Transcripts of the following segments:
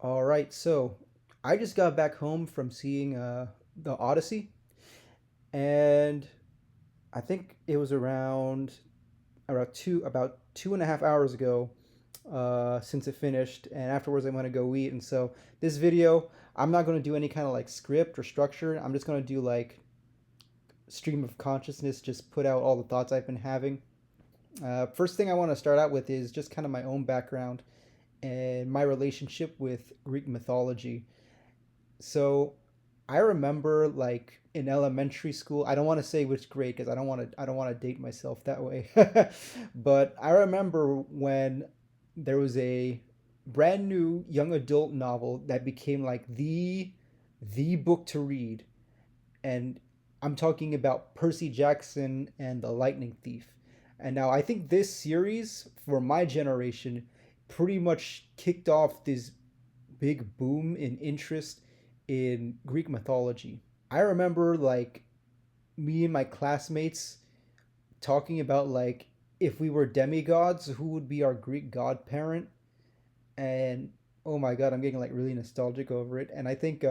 All right, so I just got back home from seeing the Odyssey, and I think it was about 2.5 hours ago since it finished, and afterwards I'm gonna go eat. And so this video, I'm not gonna do any kind of like script or structure. I'm just gonna do like stream of consciousness, just put out all the thoughts I've been having. First thing I want to start out with is just kind of my own background and my relationship with Greek mythology. So I remember like in elementary school, I don't want to say which grade because I don't want to date myself that way. But I remember when there was a brand new young adult novel that became like the book to read, and I'm talking about Percy Jackson and the Lightning Thief. And now I think this series for my generation pretty much kicked off this big boom in interest in Greek mythology. I remember like me and my classmates talking about like if we were demigods, who would be our Greek godparent? And oh my god, I'm getting like really nostalgic over it. And I think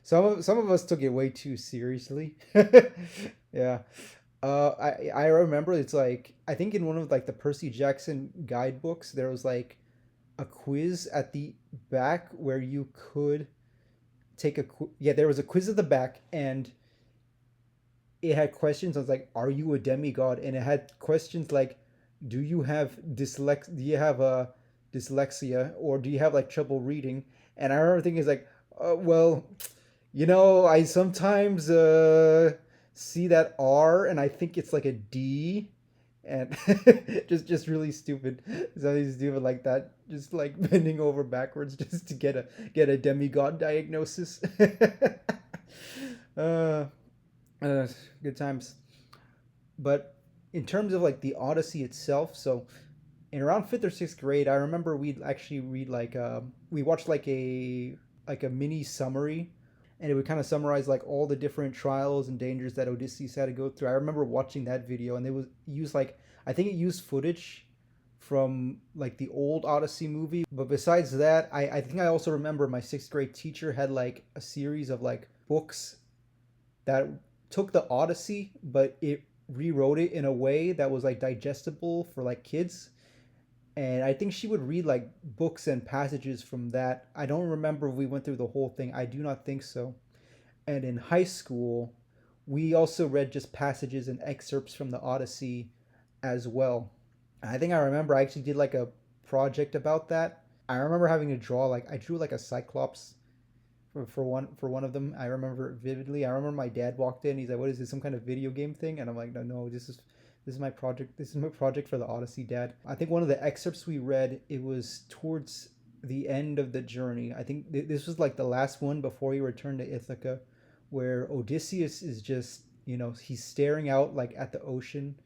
some of us took it way too seriously. Yeah. I remember it's like I think in one of like the Percy Jackson guidebooks there was like a quiz at the back where you could yeah, there was a quiz at the back, and it had questions. I was like, are you a demigod? And it had questions like, do you have a dyslexia, or do you have like trouble reading? And I remember thinking, it's like, well, I sometimes see that R and I think it's like a D, and just really stupid. Something stupid like that, just like bending over backwards just to get a demigod diagnosis. uh, uh, Good times. But in terms of like the Odyssey itself, so in around fifth or sixth grade, I remember we'd actually read like we watched like a mini summary, and it would kind of summarize like all the different trials and dangers that Odysseus had to go through. I remember watching that video, and it was used like I think it used footage from like the old Odyssey movie. But besides that, I think I also remember my sixth grade teacher had like a series of like books that took the Odyssey, but it rewrote it in a way that was like digestible for like kids. And I think she would read like books and passages from that. I don't remember if we went through the whole thing. I do not think so. And in high school, we also read just passages and excerpts from the Odyssey as well. I think I remember I actually did like a project about that. I remember having to draw like I drew like a cyclops for one of them. I remember it vividly. I remember my dad walked in. He's like, "What is this? Some kind of video game thing?" And I'm like, "No, no, this is my project. This is my project for the Odyssey, Dad." I think one of the excerpts we read, it was towards the end of the journey. I think this was like the last one before he returned to Ithaca, where Odysseus is just he's staring out like at the ocean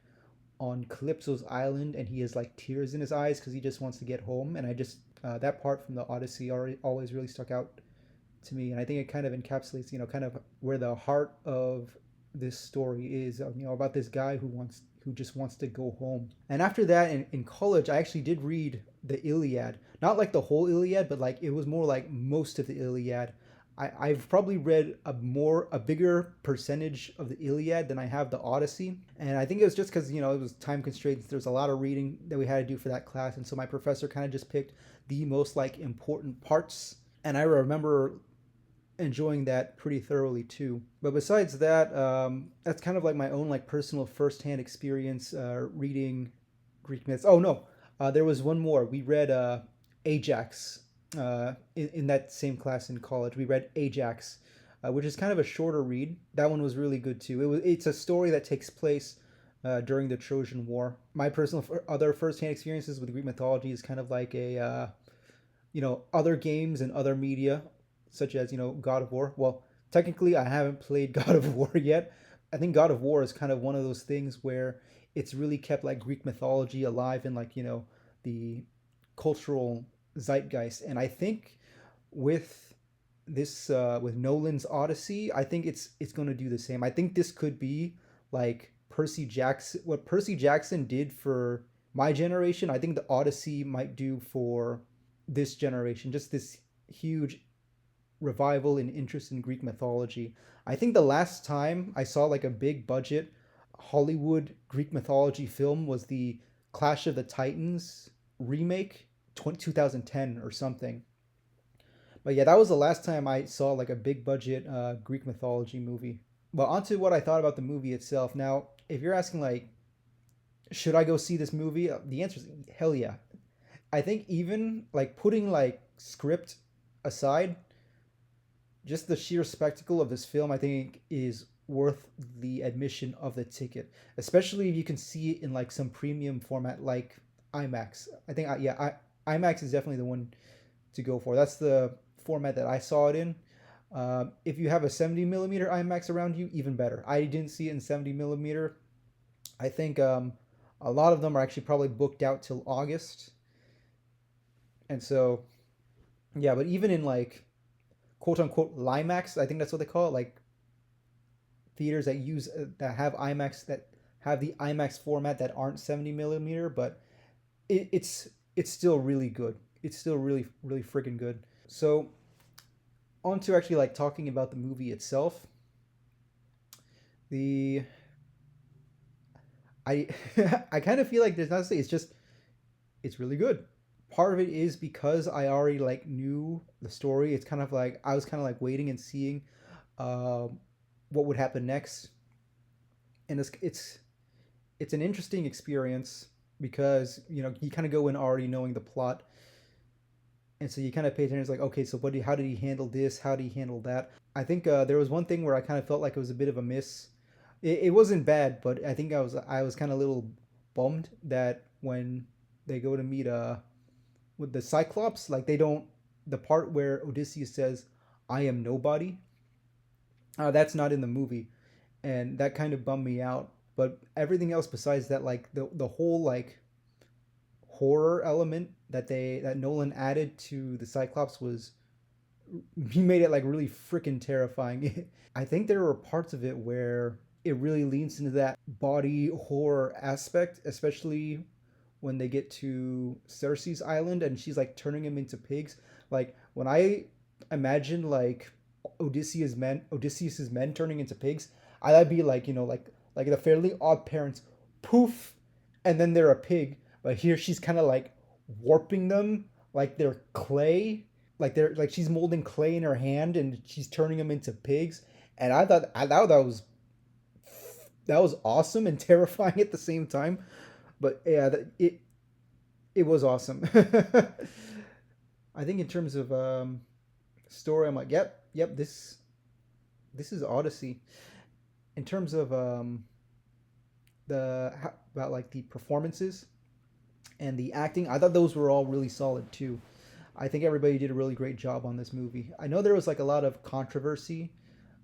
on Calypso's island, and he has like tears in his eyes because he just wants to get home. And I just that part from the Odyssey always really stuck out to me, and I think it kind of encapsulates kind of where the heart of this story is, about this guy who just wants to go home. And after that, in college, I actually did read the Iliad, not like the whole Iliad, but like it was more like most of the Iliad. I've probably read a bigger percentage of the Iliad than I have the Odyssey, and I think it was just because it was time constraints. There's a lot of reading that we had to do for that class, and so my professor kind of just picked the most like important parts. And I remember enjoying that pretty thoroughly too. But besides that, that's kind of like my own like personal firsthand experience reading Greek myths. Oh no, there was one more. We read Ajax in that same class in college. We read Ajax, which is kind of a shorter read. That one was really good too. It's a story that takes place during the Trojan War. My personal other firsthand experiences with Greek mythology is kind of like a other games and other media, such as God of War. Well, technically, I haven't played God of War yet. I think God of War is kind of one of those things where it's really kept like Greek mythology alive in like the cultural zeitgeist. And I think with with Nolan's Odyssey, I think it's going to do the same. I think this could be like Percy Jackson, what Percy Jackson did for my generation. I think the Odyssey might do for this generation, just this huge revival in interest in Greek mythology. I think the last time I saw like a big budget Hollywood Greek mythology film was the Clash of the Titans remake, 2010 or something. But yeah, that was the last time I saw like a big budget Greek mythology movie. But onto what I thought about the movie itself. Now, if you're asking like, should I go see this movie? The answer is hell yeah. I think even like putting like script aside, just the sheer spectacle of this film, I think, is worth the admission of the ticket, especially if you can see it in like some premium format like IMAX. I think, yeah, IMAX is definitely the one to go for. That's the format that I saw it in. If you have a 70 millimeter IMAX around you, even better. I didn't see it in 70 millimeter. I think a lot of them are actually probably booked out till August, and so yeah. But even in like quote unquote Limax, I think that's what they call it, like theaters that use that have IMAX that have the IMAX format that aren't 70 millimeter, but it's still really good. It's still really freaking good. So on to actually like talking about the movie itself. The I I kind of feel like there's not to say it's just it's really good. Part of it is because I already like knew the story. It's kind of like I was kind of like waiting and seeing um, what would happen next, and it's an interesting experience because you kind of go in already knowing the plot, and so you kind of pay attention. It's like, okay, so how did he handle this? How did he handle that? I think there was one thing where I kind of felt like it was a bit of a miss. It wasn't bad, but I think I was kind of a little bummed that when they go to meet with the Cyclops, like they don't the part where Odysseus says, "I am nobody." That's not in the movie, and that kind of bummed me out. But everything else besides that, like the whole like horror element that Nolan added to the Cyclops was he made it like really freaking terrifying. I think there were parts of it where it really leans into that body horror aspect, especially when they get to Cersei's island and she's like turning him into pigs. Like when I imagine like Odysseus's men turning into pigs, I'd be like, like the Fairly Odd Parents, poof, and then they're a pig. But here she's kind of like warping them like they're clay, like they're like she's molding clay in her hand and she's turning them into pigs. And I thought that was awesome and terrifying at the same time. But yeah, it was awesome. I think in terms of story, I'm like, yep, this is Odyssey. In terms of about like the performances and the acting, I thought those were all really solid too. I think everybody did a really great job on this movie. I know there was like a lot of controversy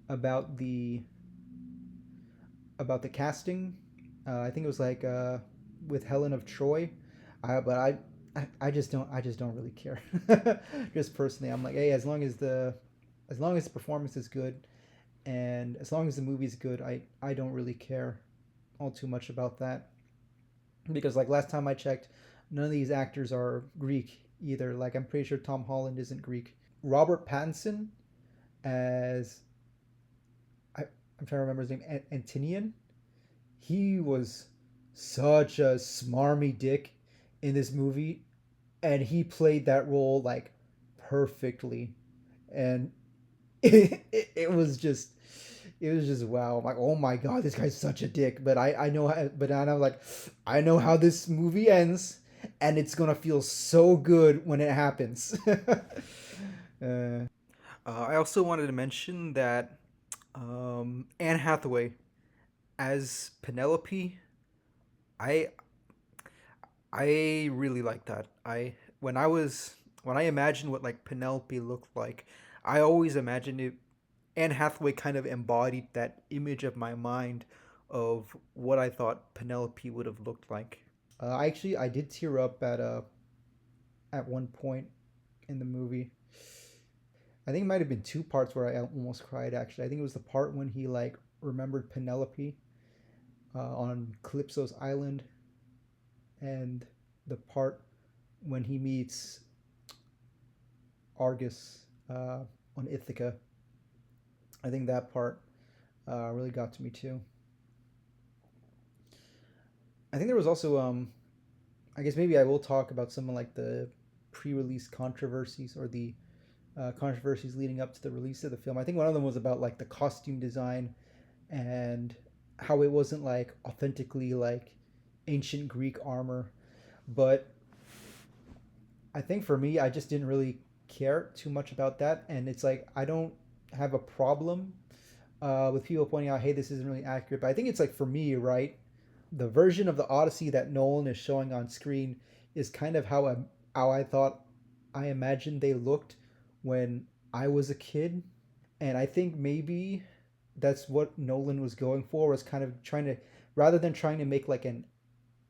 about the casting. I think it was like with Helen of Troy, but I just don't really care. Just personally, I'm like, hey, as long as the performance is good, and as long as the movie's good, I don't really care all too much about that because like last time I checked, none of these actors are Greek either. Like I'm pretty sure Tom Holland isn't Greek. Robert Pattinson as I'm trying to remember his name, Antinian. He was such a smarmy dick in this movie, and he played that role like perfectly. And it was just wow. I'm like, oh my god, this guy's such a dick. But I know how, but I'm like, I know how this movie ends, and it's gonna feel so good when it happens. I also wanted to mention that Anne Hathaway as Penelope, I I really like that. When I imagine what like Penelope looked like, I always imagined it. Anne Hathaway kind of embodied that image of my mind of what I thought Penelope would have looked like. I did tear up at one point in the movie. I think it might have been two parts where I almost cried. Actually, I think it was the part when he like remembered Penelope on Calypso's island, and the part when he meets Argus on Ithaca. I think that part really got to me too. I think there was also I guess maybe I will talk about some of like the pre-release controversies or the controversies leading up to the release of the film. I think one of them was about like the costume design and how it wasn't like authentically like ancient Greek armor. But I think for me, I just didn't really care too much about that, and it's like I don't have a problem with people pointing out, hey, this isn't really accurate. But I think it's like for me, right? The version of the Odyssey that Nolan is showing on screen is kind of how I thought I imagined they looked when I was a kid, and I think maybe that's what Nolan was going for, was kind of trying to, rather than trying to make like an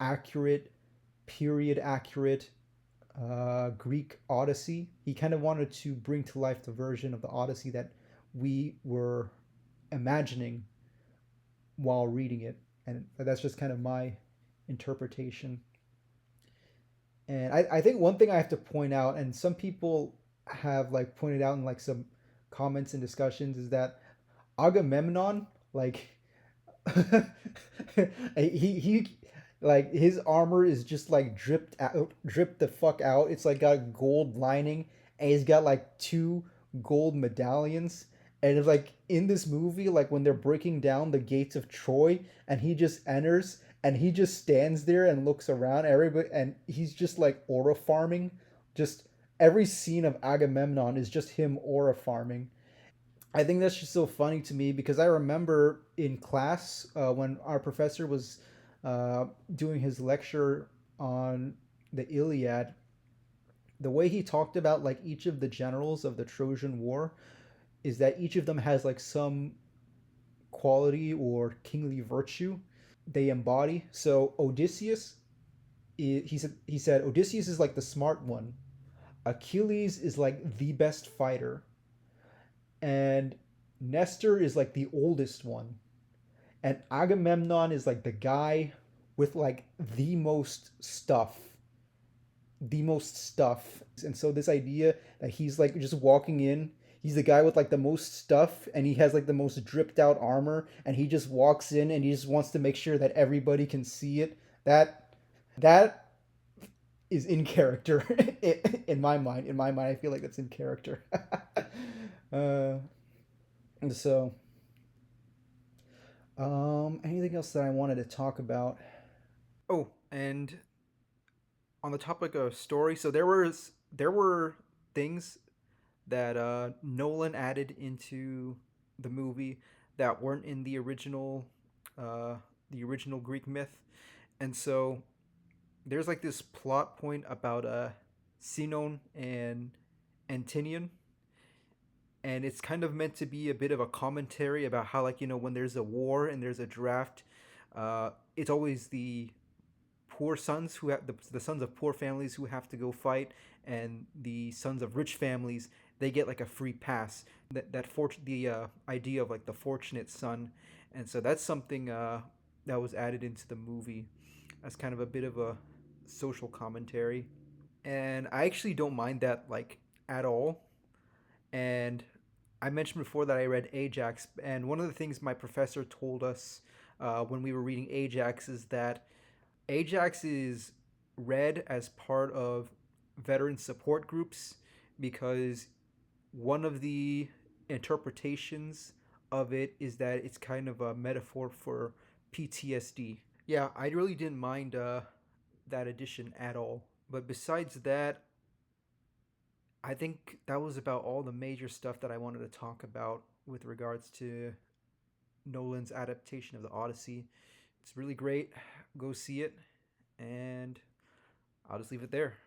accurate, period accurate Greek Odyssey, he kind of wanted to bring to life the version of the Odyssey that we were imagining while reading it, and that's just kind of my interpretation. And I think one thing I have to point out, and some people have like pointed out in like some comments and discussions, is that Agamemnon, like he like his armor is just like dripped the fuck out. It's like got a gold lining, and he's got like two gold medallions. And it's like in this movie, like when they're breaking down the gates of Troy, and he just enters and he just stands there and looks around everybody, and he's just like aura farming. Just every scene of Agamemnon is just him aura farming. I think that's just so funny to me because I remember in class when our professor was doing his lecture on the Iliad, the way he talked about like each of the generals of the Trojan War is that each of them has like some quality or kingly virtue they embody. So Odysseus, he said Odysseus is like the smart one. Achilles is like the best fighter, and Nestor is like the oldest one, and Agamemnon is like the guy with like the most stuff. And so this idea that he's like just walking in, he's the guy with like the most stuff, and he has like the most dripped out armor, and he just walks in and he just wants to make sure that everybody can see it. That is in character in my mind. In my mind, I feel like that's in character. uh, so, anything else that I wanted to talk about? Oh, and on the topic of story, so there were things that Nolan added into the movie that weren't in uh, the original Greek myth, and so there's like this plot point about Sinon and Antinian, and it's kind of meant to be a bit of a commentary about how, like, when there's a war and there's a draft, it's always poor sons who have the sons of poor families who have to go fight, and the sons of rich families, they get like a free pass. The idea of like the fortunate son, and so that's something that was added into the movie as kind of a bit of a social commentary, and I actually don't mind that like at all. And I mentioned before that I read Ajax, and one of the things my professor told us when we were reading Ajax is that Ajax is read as part of veteran support groups because one of the interpretations of it is that it's kind of a metaphor for PTSD. Yeah, I really didn't mind that edition at all. But besides that, I think that was about all the major stuff that I wanted to talk about with regards to Nolan's adaptation of the Odyssey. It's really great. Go see it, and I'll just leave it there.